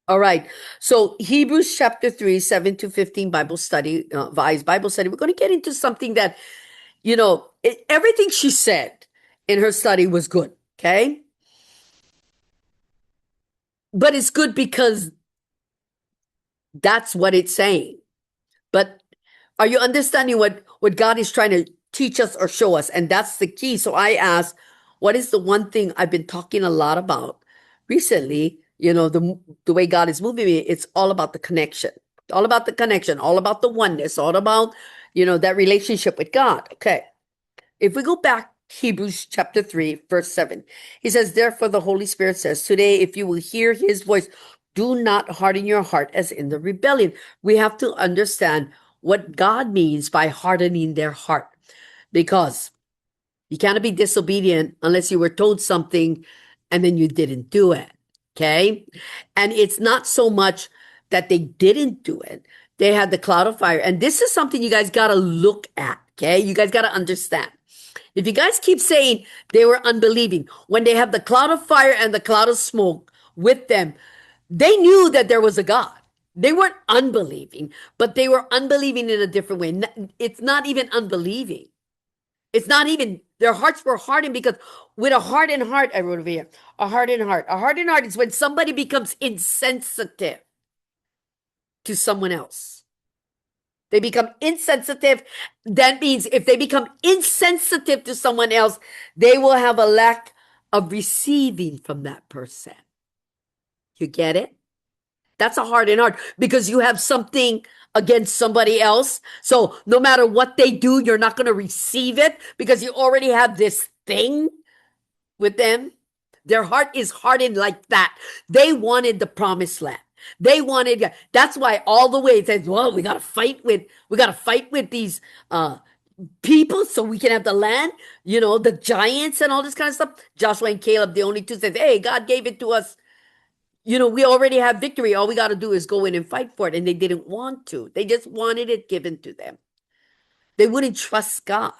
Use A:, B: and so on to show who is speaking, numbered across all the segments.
A: All right. So Hebrews chapter 3, 7 to 15 Bible study, Vi's Bible study. We're going to get into something that, everything she said in her study was good. Okay. But it's good because that's what it's saying. But are you understanding what God is trying to teach us or show us? And that's the key. So I asked, what is the one thing I've been talking a lot about recently? The way God is moving me, it's all about the connection, all about the connection, all about the oneness, all about, that relationship with God. Okay. If we go back, Hebrews chapter 3, verse 7, he says, therefore the Holy Spirit says, today, if you will hear his voice, do not harden your heart as in the rebellion. We have to understand what God means by hardening their heart, because you cannot be disobedient unless you were told something and then you didn't do it. Okay. And it's not so much that they didn't do it. They had the cloud of fire. And this is something you guys got to look at. Okay. You guys got to understand. If you guys keep saying they were unbelieving, when they have the cloud of fire and the cloud of smoke with them, they knew that there was a God. They weren't unbelieving, but they were unbelieving in a different way. It's not even unbelieving. It's not even, their hearts were hardened, because with a hardened heart, I wrote over here, a hardened heart. A hardened heart is when somebody becomes insensitive to someone else. They become insensitive. That means if they become insensitive to someone else, they will have a lack of receiving from that person. You get it? That's a hardened heart, because you have something against somebody else. So no matter what they do, you're not going to receive it because you already have this thing with them. Their heart is hardened like that. They wanted the promised land. They wanted, that's why all the way it says, well, we got to fight with these people so we can have the land, the giants and all this kind of stuff. Joshua and Caleb, the only two, said, hey, God gave it to us. We already have victory. All we got to do is go in and fight for it. And they didn't want to. They just wanted it given to them. They wouldn't trust God.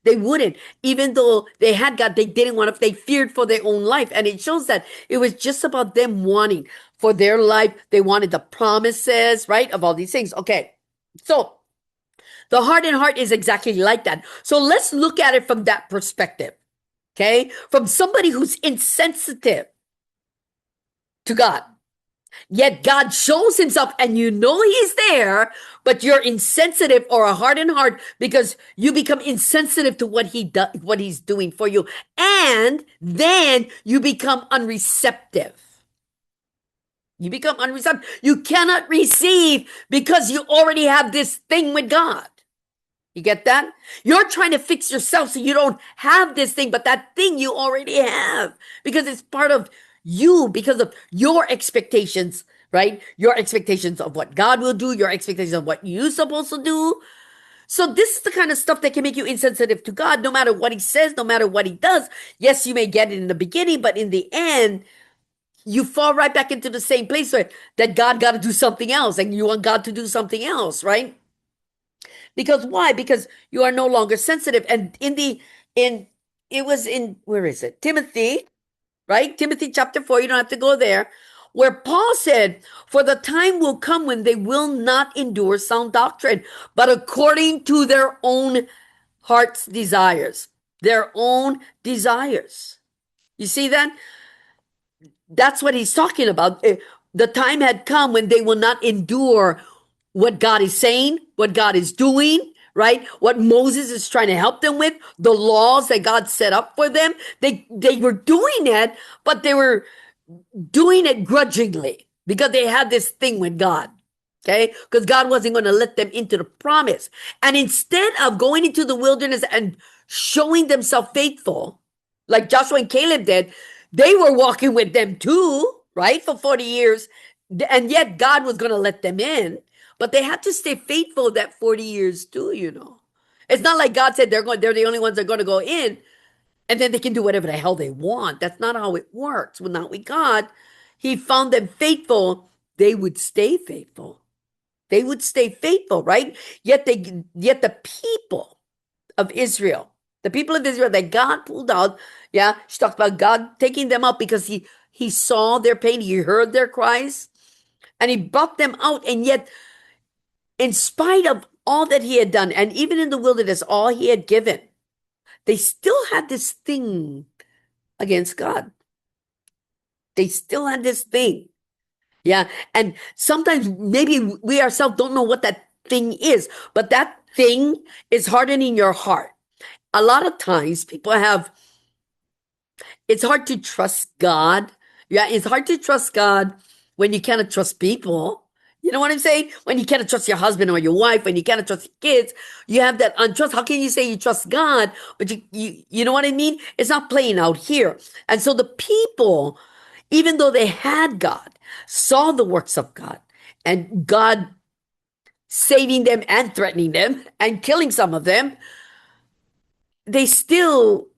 A: They wouldn't. Even though they had God, they didn't want to. They feared for their own life. And it shows that it was just about them wanting for their life. They wanted the promises, right, of all these things. Okay. So the hardened heart is exactly like that. So let's look at it from that perspective. Okay. From somebody who's insensitive to God. Yet God shows himself and he's there, but you're insensitive or a hardened heart because you become insensitive to what he's doing for you. And then you become unreceptive. You become unreceptive. You cannot receive because you already have this thing with God. You get that? You're trying to fix yourself so you don't have this thing, but that thing you already have because it's part of you, because of your expectations, right? Your expectations of what God will do, your expectations of what you're supposed to do. So this is the kind of stuff that can make you insensitive to God, no matter what he says, no matter what he does. Yes, you may get it in the beginning, but in the end, you fall right back into the same place that God got to do something else and you want God to do something else, right? Because why? Because you are no longer sensitive. And it was in, where is it? Timothy, right? Timothy chapter 4, you don't have to go there, where Paul said, for the time will come when they will not endure sound doctrine, but according to their own heart's desires, their own desires. You see that? That's what he's talking about. The time had come when they will not endure what God is saying, what God is doing, right? What Moses is trying to help them with, the laws that God set up for them. They were doing it, but they were doing it grudgingly because they had this thing with God. Okay? Because God wasn't going to let them into the promise. And instead of going into the wilderness and showing themselves faithful, like Joshua and Caleb did, they were walking with them too, right? For 40 years. And yet God was going to let them in. But they had to stay faithful that 40 years too. It's not like God said they're the only ones that are going to go in and then they can do whatever the hell they want. That's not how it works. Well, not with God. He found them faithful. They would stay faithful. They would stay faithful, right? Yet the people of Israel, that God pulled out, she talked about God taking them out because he saw their pain, he heard their cries. and he brought them out. And yet, in spite of all that he had done, and even in the wilderness, all he had given, they still had this thing against God. They still had this thing. Yeah. And sometimes maybe we ourselves don't know what that thing is, but that thing is hardening your heart. A lot of times people have, it's hard to trust God. Yeah. It's hard to trust God when you cannot trust people. You know what I'm saying? When you cannot trust your husband or your wife, when you cannot trust your kids, you have that untrust. How can you say you trust God, but you know what I mean? It's not playing out here. And so the people, even though they had God, saw the works of God, and God saving them and threatening them and killing some of them, they still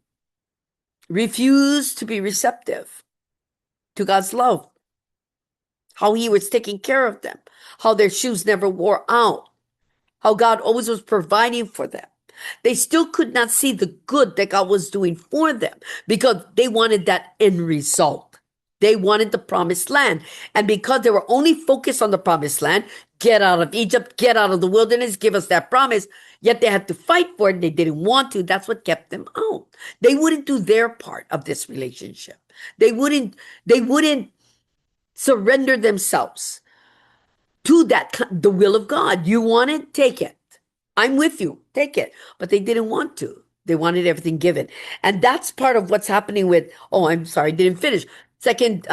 A: refused to be receptive to God's love, how he was taking care of them, how their shoes never wore out, how God always was providing for them. They still could not see the good that God was doing for them because they wanted that end result. They wanted the promised land. And because they were only focused on the promised land, get out of Egypt, get out of the wilderness, give us that promise. Yet they had to fight for it and they didn't want to. That's what kept them out. They wouldn't do their part of this relationship. They wouldn't surrender themselves to the will of God. You want it? Take it. I'm with you. Take it. But they didn't want to. They wanted everything given. And that's part of what's happening with, oh, I'm sorry, didn't finish. Second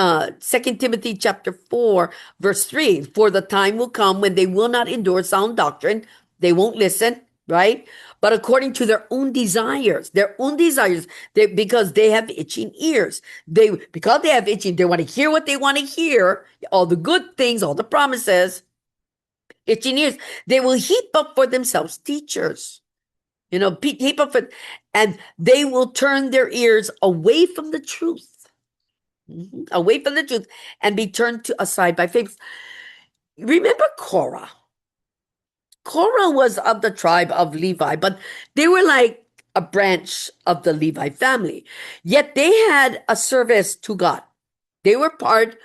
A: Timothy chapter 4, verse 3. For the time will come when they will not endure sound doctrine. They won't listen, right? But according to their own desires, because they have itching ears. Because they have itching, they want to hear what they want to hear, all the good things, all the promises, itching ears. They will heap up for themselves teachers. Heap up for, and they will turn their ears away from the truth. Away from the truth and be turned aside by faith. Remember Korah? Korah was of the tribe of Levi, but they were like a branch of the Levi family. Yet they had a service to God. They were part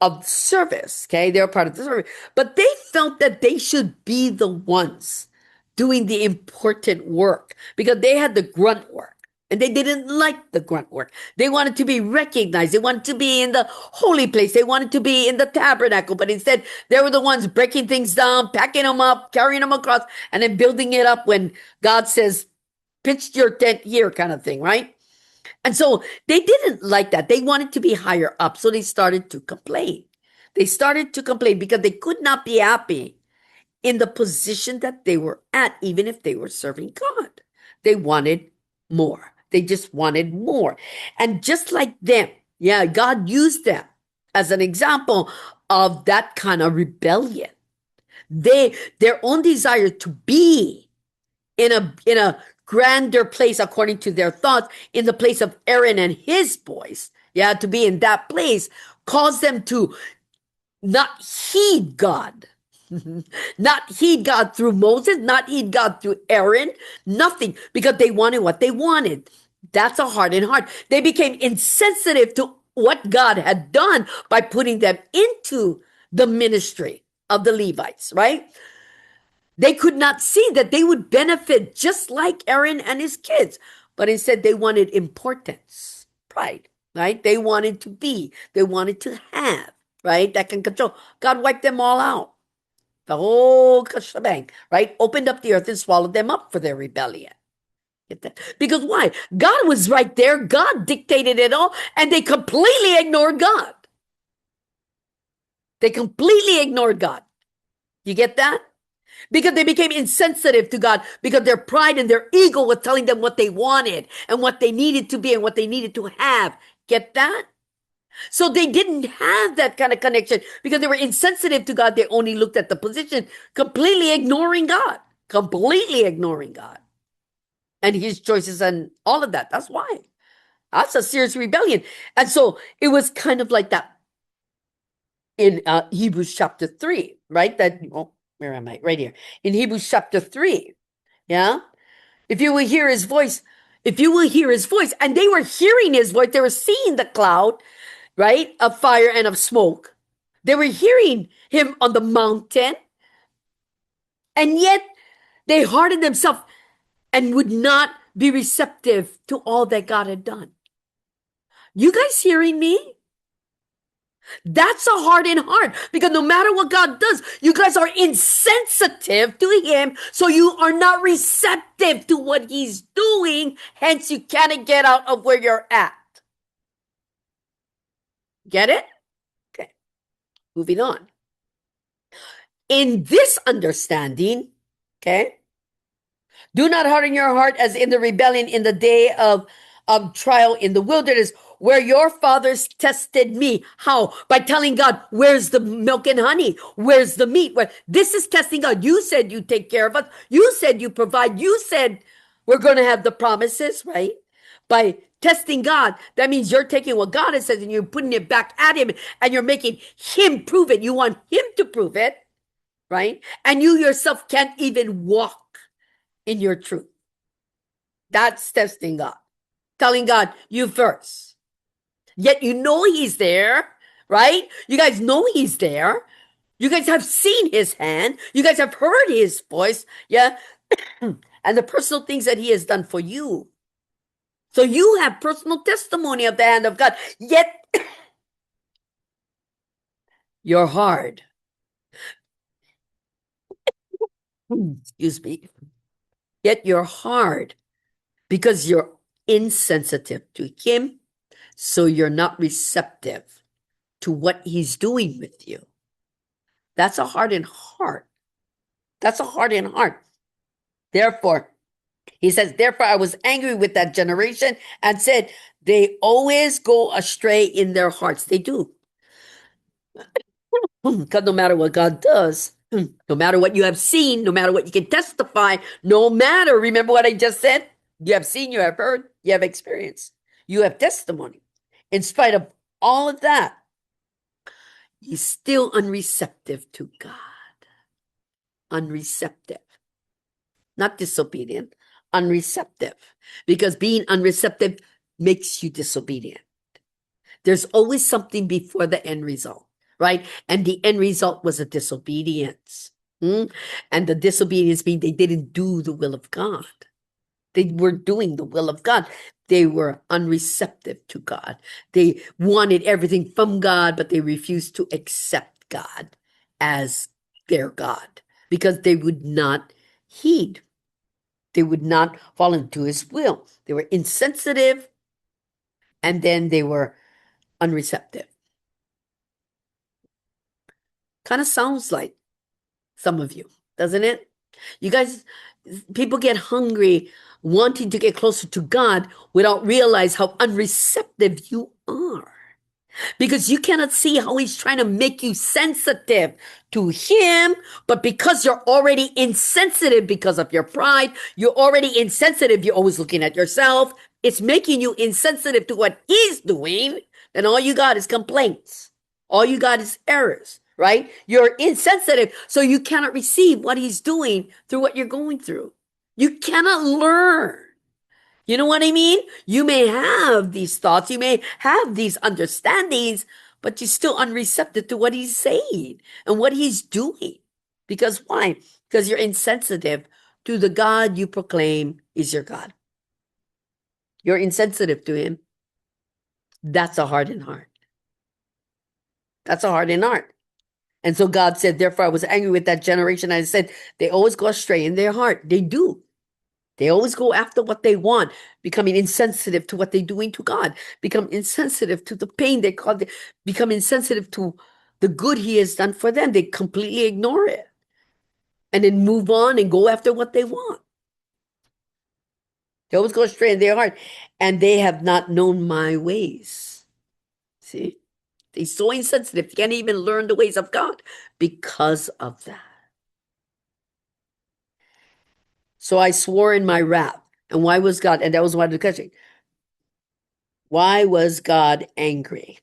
A: of service, okay? They were part of the service. But they felt that they should be the ones doing the important work because they had the grunt work. And they didn't like the grunt work. They wanted to be recognized. They wanted to be in the holy place. They wanted to be in the tabernacle. But instead, they were the ones breaking things down, packing them up, carrying them across, and then building it up when God says, pitch your tent here kind of thing, right? And so they didn't like that. They wanted to be higher up. So they started to complain. They started to complain because they could not be happy in the position that they were at, even if they were serving God. They wanted more. They just wanted more. And just like them, yeah, God used them as an example of that kind of rebellion. Their own desire to be in a grander place according to their thoughts, in the place of Aaron and his boys, yeah, to be in that place, caused them to not heed God. Not heed God through Moses, not heed God through Aaron, nothing, because they wanted what they wanted. That's a hardened heart. They became insensitive to what God had done by putting them into the ministry of the Levites, right? They could not see that they would benefit just like Aaron and his kids, but instead they wanted importance, pride, right? They wanted to be, they wanted to have, right? That can control. God wiped them all out. The whole shebang, right? Opened up the earth and swallowed them up for their rebellion. Get that? Because why? God was right there. God dictated it all, and they completely ignored God. They completely ignored God. You get that? Because they became insensitive to God, because their pride and their ego was telling them what they wanted and what they needed to be and what they needed to have. Get that? So they didn't have that kind of connection because they were insensitive to God. They only looked at the position, completely ignoring God, and his choices and all of that. That's why. That's a serious rebellion. And so it was kind of like that in Hebrews chapter 3, right? Where am I? Right here. In Hebrews chapter 3. Yeah. If you will hear his voice, and they were hearing his voice, they were seeing the cloud, right, of fire and of smoke, They were hearing him on the mountain, and yet they hardened themselves and would not be receptive to all that God had done. You guys hearing me? That's a hardened heart, because no matter what God does, you guys are insensitive to him, so you are not receptive to what he's doing. Hence, you cannot get out of where you're at. Get it? Okay. Moving on. In this understanding, okay, do not harden your heart as in the rebellion in the day of trial in the wilderness, where your fathers tested me. How? By telling God, where's the milk and honey? Where's the meat? Where this is testing God. You said you take care of us. You said you provide. You said we're going to have the promises, right? By testing God, that means you're taking what God has said and you're putting it back at him, and you're making him prove it. You want him to prove it, right? And you yourself can't even walk in your truth. That's testing God. Telling God, you first. Yet you know he's there, right? You guys know he's there. You guys have seen his hand. You guys have heard his voice. Yeah. And the personal things that he has done for you. So you have personal testimony of the hand of God. Yet you're hard. Excuse me. Yet you're hard because you're insensitive to him. So you're not receptive to what he's doing with you. That's a hardened heart. That's a hardened heart. Therefore, he says, therefore I was angry with that generation and said, they always go astray in their hearts. They do. Because no matter what God does, no matter what you have seen, no matter what you can testify, no matter, remember what I just said? You have seen, you have heard, you have experienced, you have testimony. In spite of all of that, he's still unreceptive to God. Unreceptive. Not disobedient, unreceptive. Because being unreceptive makes you disobedient. There's always something before the end result, right? And the end result was a disobedience. And the disobedience means they didn't do the will of God. They were doing the will of God. They were unreceptive to God. They wanted everything from God, but they refused to accept God as their God because they would not heed. They would not fall into his will. They were insensitive, and then they were unreceptive. Kind of sounds like some of you, doesn't it? You guys, people get hungry wanting to get closer to God without realize how unreceptive you are. Because you cannot see how he's trying to make you sensitive to him, but because you're already insensitive because of your pride, you're already insensitive, you're always looking at yourself, it's making you insensitive to what he's doing, then all you got is complaints. All you got is errors, right? You're insensitive, so you cannot receive what he's doing through what you're going through. You cannot learn. You know what I mean? You may have these thoughts, you may have these understandings, but you're still unreceptive to what he's saying and what he's doing. Because why? Because you're insensitive to the God you proclaim is your God. You're insensitive to him. That's a hardened heart. That's a hardened heart. And so God said, therefore I was angry with that generation. I said, they always go astray in their heart. They do. They always go after what they want, becoming insensitive to what they're doing to God, become insensitive to the pain they cause, become insensitive to the good he has done for them. They completely ignore it and then move on and go after what they want. They always go astray in their heart, and they have not known my ways. See, they're so insensitive, they can't even learn the ways of God because of that. So I swore in my wrath. And why was God, and that was one of the questions. Why was God angry?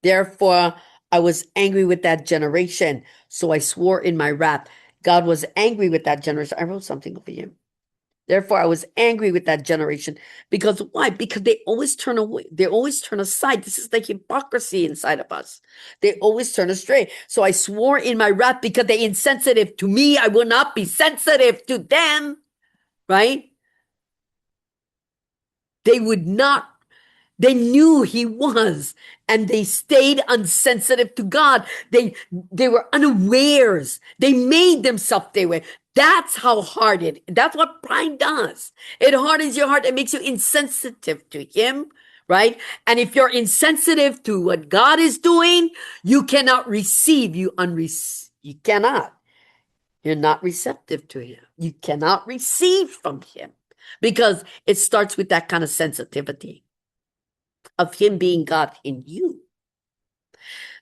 A: Therefore, I was angry with that generation. So I swore in my wrath. God was angry with that generation. I wrote something over here. Therefore, I was angry with that generation. Because why? Because they always turn away. They always turn aside. This is the hypocrisy inside of us. They always turn astray. So I swore in my wrath, because they're insensitive to me, I will not be sensitive to them. Right? They would not. They knew he was, and they stayed unsensitive to God. They were unawares. They made themselves their way. That's how hardened. That's what pride does. It hardens your heart and makes you insensitive to him, right? And if you're insensitive to what God is doing, you cannot receive. You cannot. You're not receptive to him. You cannot receive from him, because it starts with that kind of sensitivity of him being God in you.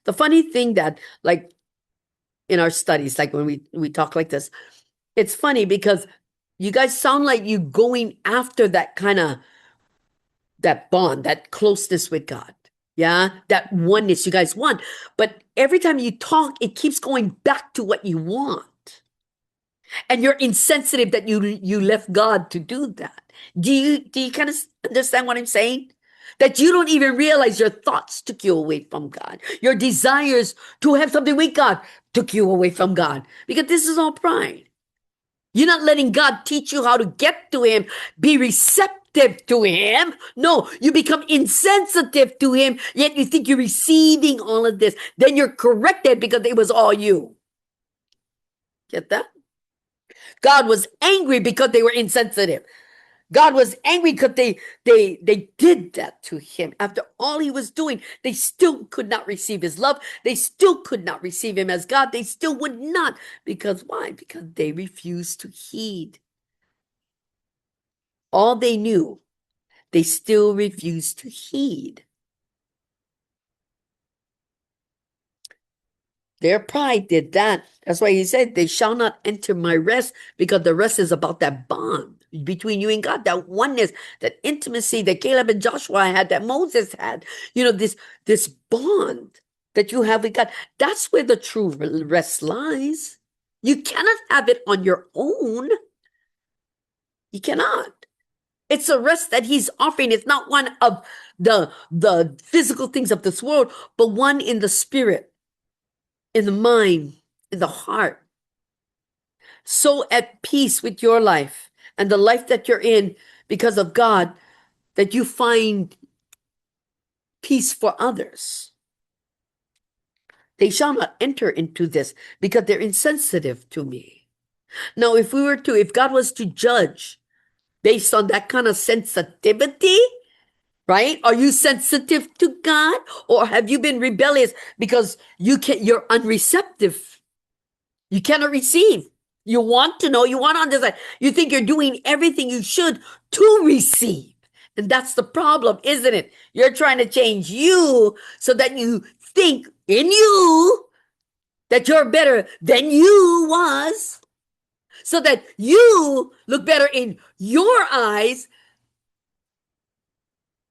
A: The funny thing that, like, in our studies, like when we talk like this, it's funny because you guys sound like you going after that kind of, that bond, that closeness with God. Yeah, that oneness you guys want. But every time you talk, it keeps going back to what you want. And you're insensitive that you left God to do that. Do you kind of understand what I'm saying? That you don't even realize your thoughts took you away from God. Your desires to have something with God took you away from God. Because this is all pride. You're not letting God teach you how to get to him, be receptive to him. No, you become insensitive to him, yet you think you're receiving all of this. Then you're corrected because it was all you. Get that? God was angry because they were insensitive. God was angry because they did that to him. After all he was doing, they still could not receive his love. They still could not receive him as God. They still would not. Because why? Because they refused to heed. All they knew, they still refused to heed. Their pride did that. That's why he said, they shall not enter my rest, because the rest is about that bond between you and God, that oneness, that intimacy that Caleb and Joshua had, that Moses had. This bond that you have with God. That's where the true rest lies. You cannot have it on your own. You cannot. It's a rest that he's offering. It's not one of the physical things of this world, but one in the spirit, in the mind, in the heart. So at peace with your life and the life that you're in because of God, that you find peace for others. They shall not enter into this because they're insensitive to me. Now, if God was to judge based on that kind of sensitivity, right? Are you sensitive to God, or have you been rebellious because you're unreceptive? You cannot receive. You want to know, you want to understand. You think you're doing everything you should to receive. And that's the problem, isn't it? You're trying to change you so that you think in you that you're better than you was, so that you look better in your eyes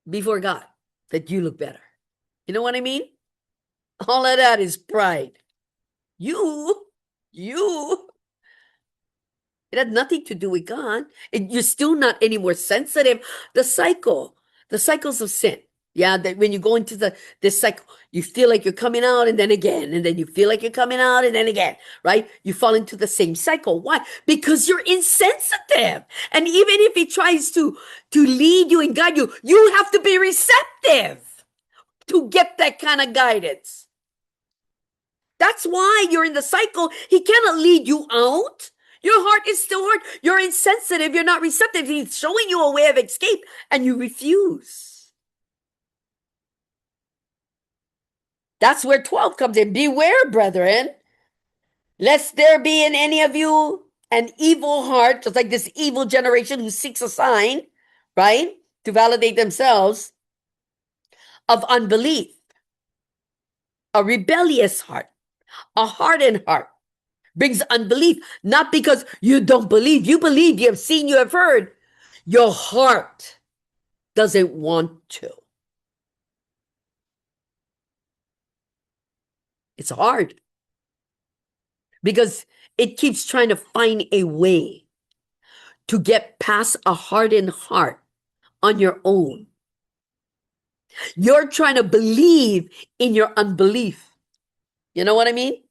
A: before God, that you look better. You know what I mean? All of that is pride. You. It had nothing to do with God. You're still not any more sensitive. The cycles of sin. Yeah, that when you go into this cycle, you feel like you're coming out and then again, and then you feel like you're coming out and then again, right? You fall into the same cycle. Why? Because you're insensitive. And even if he tries to lead you and guide you, you have to be receptive to get that kind of guidance. That's why you're in the cycle. He cannot lead you out. Your heart is still hard. You're insensitive. You're not receptive. He's showing you a way of escape, and you refuse. That's where 12 comes in. Beware, brethren, lest there be in any of you an evil heart, just like this evil generation who seeks a sign, right, to validate themselves, of unbelief, a rebellious heart, a hardened heart. Brings unbelief, not because you don't believe. You believe, you have seen, you have heard. Your heart doesn't want to. It's hard because it keeps trying to find a way to get past a hardened heart on your own. You're trying to believe in your unbelief. You know what I mean?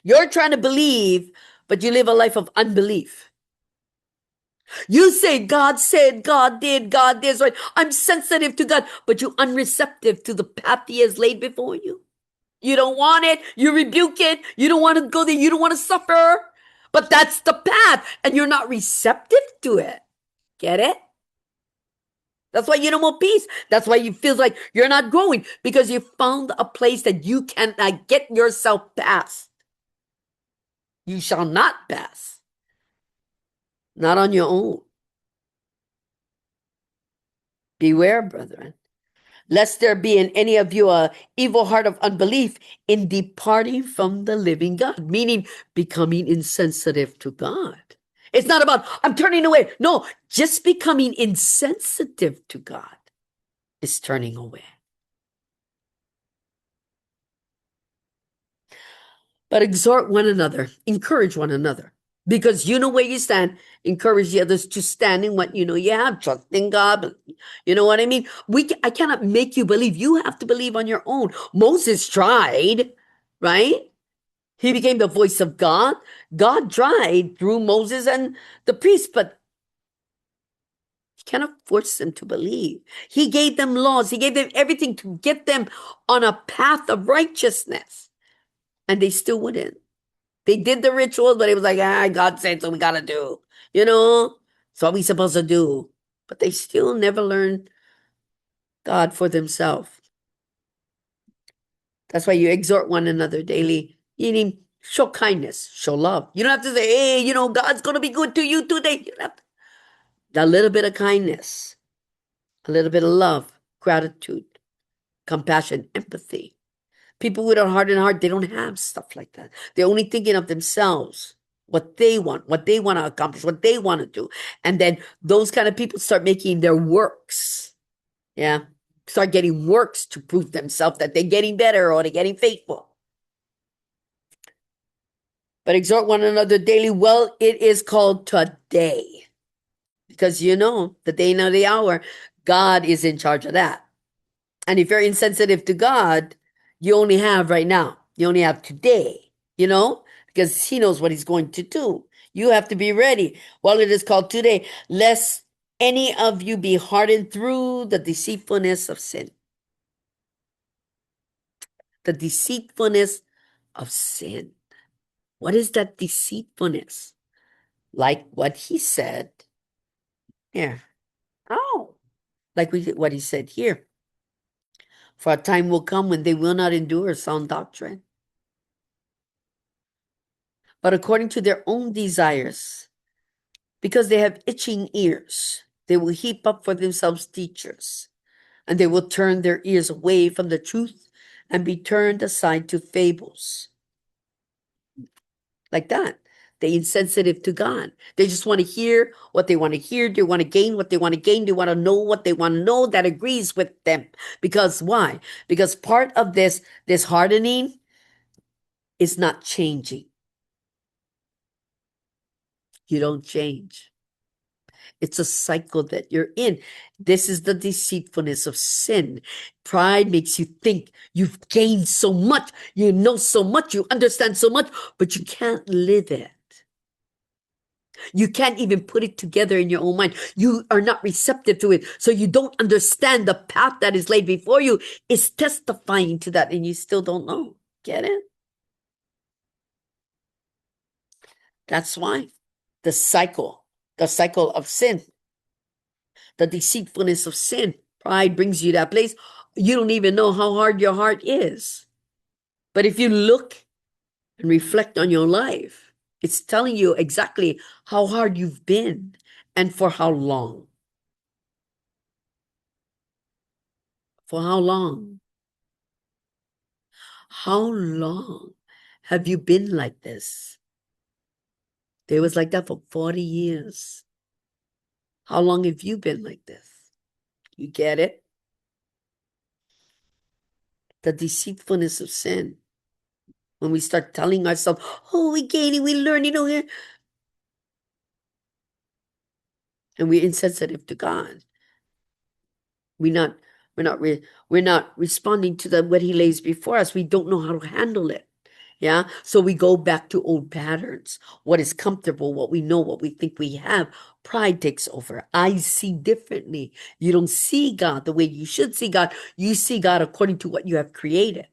A: You're trying to believe, but you live a life of unbelief. You say God said, God did, God is right. I'm sensitive to God, but you're unreceptive to the path He has laid before you. You don't want it. You rebuke it. You don't want to go there. You don't want to suffer. But that's the path, and you're not receptive to it. Get it? That's why you don't want peace. That's why you feel like you're not growing, because you found a place that you cannot get yourself past. You shall not pass. Not on your own. Beware, brethren, lest there be in any of you a evil heart of unbelief in departing from the living God, meaning becoming insensitive to God. It's not about, I'm turning away. No, just becoming insensitive to God is turning away. But exhort one another, encourage one another, because you know where you stand. Encourage the others to stand in what you know you have. Trust in God. You know what I mean? I cannot make you believe. You have to believe on your own. Moses tried, right? He became the voice of God. God tried through Moses and the priests, but you cannot force them to believe. He gave them laws. He gave them everything to get them on a path of righteousness, and they still wouldn't. They did the rituals, but it was like, God said, so we gotta do. You know, it's what we supposed to do. But they still never learned God for themselves. That's why you exhort one another daily, meaning show kindness, show love. You don't have to say, hey, God's gonna be good to you today. You have a little bit of kindness, a little bit of love, gratitude, compassion, empathy. People with a hardened heart, they don't have stuff like that. They're only thinking of themselves, what they want to accomplish, what they want to do. And then those kind of people start making their works. Yeah. Start getting works to prove themselves that they're getting better or they're getting faithful. But exhort one another daily. Well, it is called today. Because the day and the hour, God is in charge of that. And if you're insensitive to God, you only have right now. You only have today, because He knows what He's going to do. You have to be ready. Well, it is called today, lest any of you be hardened through the deceitfulness of sin. The deceitfulness of sin. What is that deceitfulness? Like what He said here. Oh, like what He said here. For a time will come when they will not endure sound doctrine, but according to their own desires, because they have itching ears, they will heap up for themselves teachers, and they will turn their ears away from the truth and be turned aside to fables. Like that. They're insensitive to God. They just want to hear what they want to hear. They want to gain what they want to gain. They want to know what they want to know that agrees with them. Because why? Because part of this hardening is not changing. You don't change. It's a cycle that you're in. This is the deceitfulness of sin. Pride makes you think you've gained so much, you know so much, you understand so much, but you can't live it. You can't even put it together in your own mind. You are not receptive to it. So you don't understand the path that is laid before you is testifying to that, and you still don't know. Get it? That's why the cycle of sin, the deceitfulness of sin, pride brings you to that place. You don't even know how hard your heart is. But if you look and reflect on your life, it's telling you exactly how hard you've been and for how long. For how long? How long have you been like this? They was like that for 40 years. How long have you been like this? You get it? The deceitfulness of sin. When we start telling ourselves, oh, we gain it, we learn, here. and we're insensitive to God. We're not we're not responding to what he lays before us. We don't know how to handle it. Yeah. So we go back to old patterns. What is comfortable, what we know, what we think we have. Pride takes over. I see differently. You don't see God the way you should see God. You see God according to what you have created.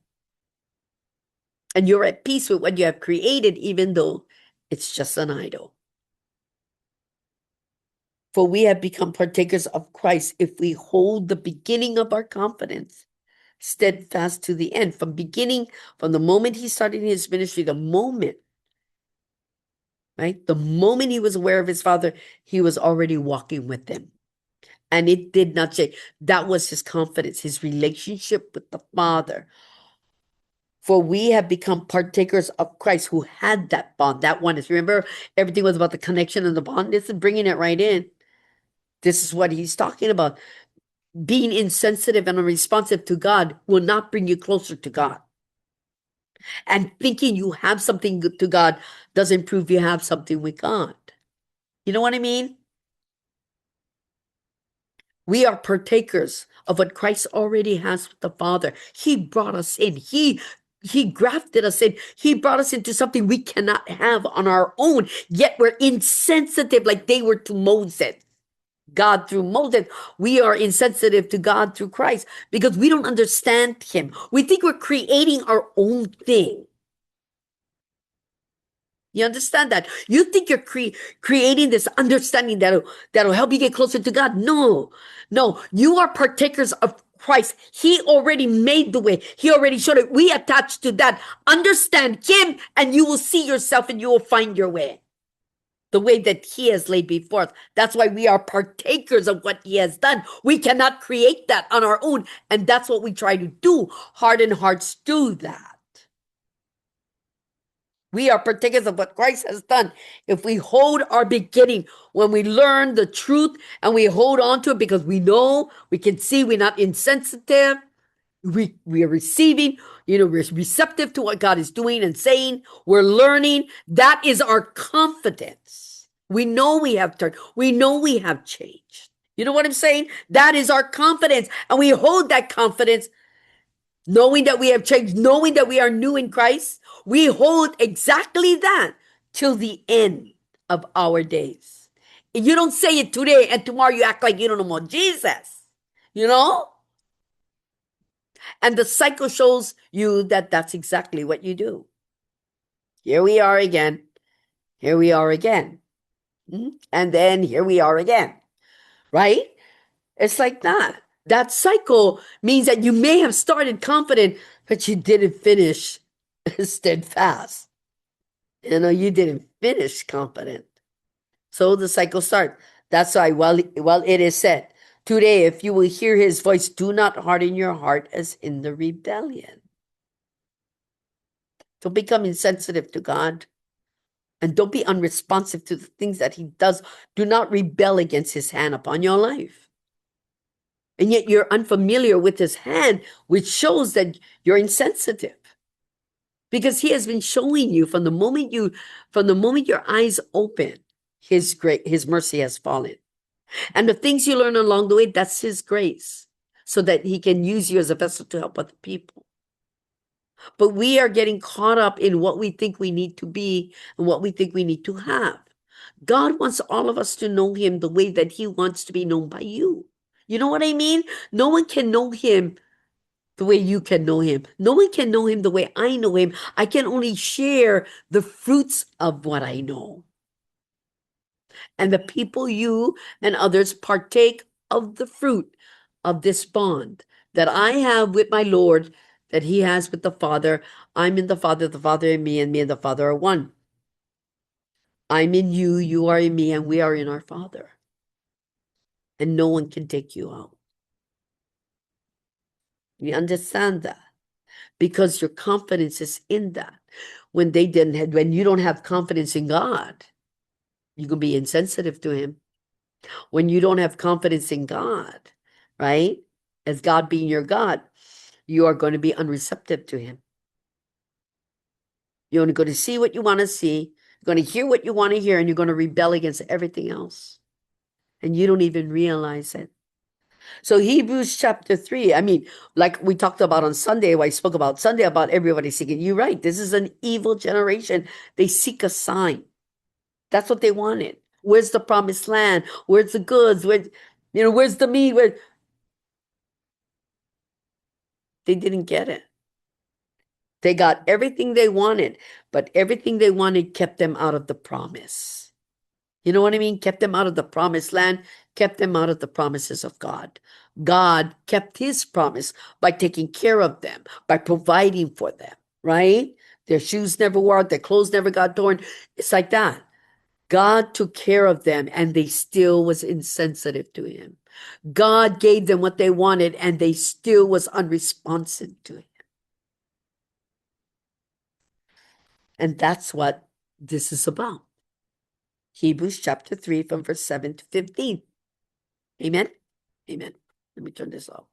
A: And you're at peace with what you have created, even though it's just an idol. For we have become partakers of Christ if we hold the beginning of our confidence steadfast to the end. From the moment he started his ministry, right? The moment he was aware of his Father, he was already walking with them. And it did not change. That was his confidence, his relationship with the Father. For we have become partakers of Christ, who had that bond, that oneness. Remember, everything was about the connection and the bond. This is bringing it right in. This is what he's talking about. Being insensitive and unresponsive to God will not bring you closer to God. And thinking you have something to God doesn't prove you have something with God. You know what I mean? We are partakers of what Christ already has with the Father. He brought us in. He grafted us in. He brought us into something we cannot have on our own. Yet we're insensitive like they were to Moses. God through Moses. We are insensitive to God through Christ because we don't understand him. We think we're creating our own thing. You understand that? You think you're creating this understanding that'll help you get closer to God. No, you are partakers of Christ. He already made the way. He already showed it. We attach to that. Understand him and you will see yourself and you will find your way. The way that he has laid before us. That's why we are partakers of what he has done. We cannot create that on our own. And that's what we try to do. Hardened hearts do that. We are partakers of what Christ has done. If we hold our beginning, when we learn the truth and we hold on to it because we know, we can see we're not insensitive, we are receiving, we're receptive to what God is doing and saying, we're learning. That is our confidence. We know we have turned. We know we have changed. You know what I'm saying? That is our confidence. And we hold that confidence knowing that we have changed, knowing that we are new in Christ. We hold exactly that till the end of our days. You don't say it today and tomorrow you act like you don't know more Jesus, And the cycle shows you that that's exactly what you do. Here we are again. Here we are again. And then here we are again. Right? It's like that. That cycle means that you may have started confident, but you didn't finish steadfast. You didn't finish confident. So the cycle starts. That's why, while it is said, today, if you will hear his voice, do not harden your heart as in the rebellion. Don't become insensitive to God. And don't be unresponsive to the things that he does. Do not rebel against his hand upon your life. And yet you're unfamiliar with his hand, which shows that you're insensitive. Because he has been showing you from the moment your eyes open, his mercy has fallen. And the things you learn along the way, that's his grace, so that he can use you as a vessel to help other people. But we are getting caught up in what we think we need to be and what we think we need to have. God wants all of us to know him the way that he wants to be known by you. You know what I mean? No one can know him the way you can know him. No one can know him the way I know him. I can only share the fruits of what I know. And the people, you and others, partake of the fruit of this bond that I have with my Lord, that he has with the Father. I'm in the Father in me, and me and the Father are one. I'm in you, you are in me, and we are in our Father. And no one can take you out. You understand that? Because your confidence is in that. When you don't have confidence in God, you can be insensitive to him. When you don't have confidence in God, right? As God being your God, you are going to be unreceptive to him. You're only going to see what you want to see. You're going to hear what you want to hear, and you're going to rebel against everything else. and you don't even realize it. So Hebrews chapter 3, I mean, like we talked about on Sunday, I spoke about Sunday about everybody seeking. You're right. This is an evil generation. They seek a sign. That's what they wanted. Where's the promised land? Where's the goods? Where's the meat? They didn't get it. They got everything they wanted, but everything they wanted kept them out of the promise. You know what I mean? Kept them out of the promised land, kept them out of the promises of God. God kept his promise by taking care of them, by providing for them, right? Their shoes never wore out, their clothes never got torn. It's like that. God took care of them and they still was insensitive to him. God gave them what they wanted and they still was unresponsive to him. And that's what this is about. Hebrews chapter 3 from verse 7 to 15. Amen? Amen. Let me turn this off.